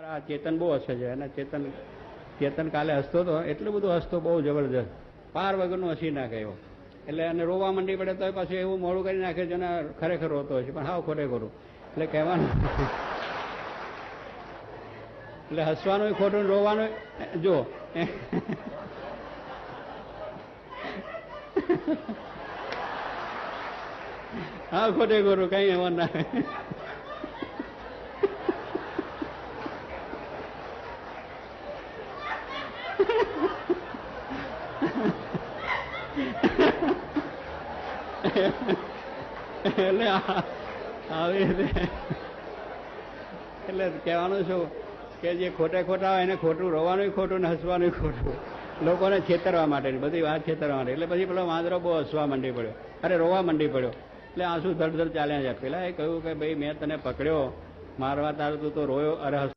આ ચેતન બહુ હસે છે અને ચેતન કાલે હસતો હતો, એટલું બધું હસતો, બહુ જબરજસ્ત, પાર વગરનું હસી નાખે એવો. એટલે અને રોવા મંડી પડે તો પાછું એવું મોડું કરી નાખે છે ને ખરેખર રોતો હોય છે, પણ હાવ ખરેખરું. એટલે કહેવાનું એટલે હસવાનું ખોટું, રોવાનું જો હા ખોટે કઈ એવા ના એટલે આવી રીતે એટલે કહેવાનું શું કે જે ખોટા હોય એને ખોટું, રોવાનું ખોટું ને હસવાનું ખોટું, લોકોને છેતરવા માટે, બધી વાત છેતરવા માટે. એટલે પછી પેલો વાંદરો બહુ હસવા માંડી પડ્યો, અરે રોવા માંડી પડ્યો. એટલે આંસુ ધડ ચાલ્યા જાય. પેલા એ કહ્યું કે ભાઈ મેં તને પકડ્યો મારવા, તારું તું તો રોયો, અરે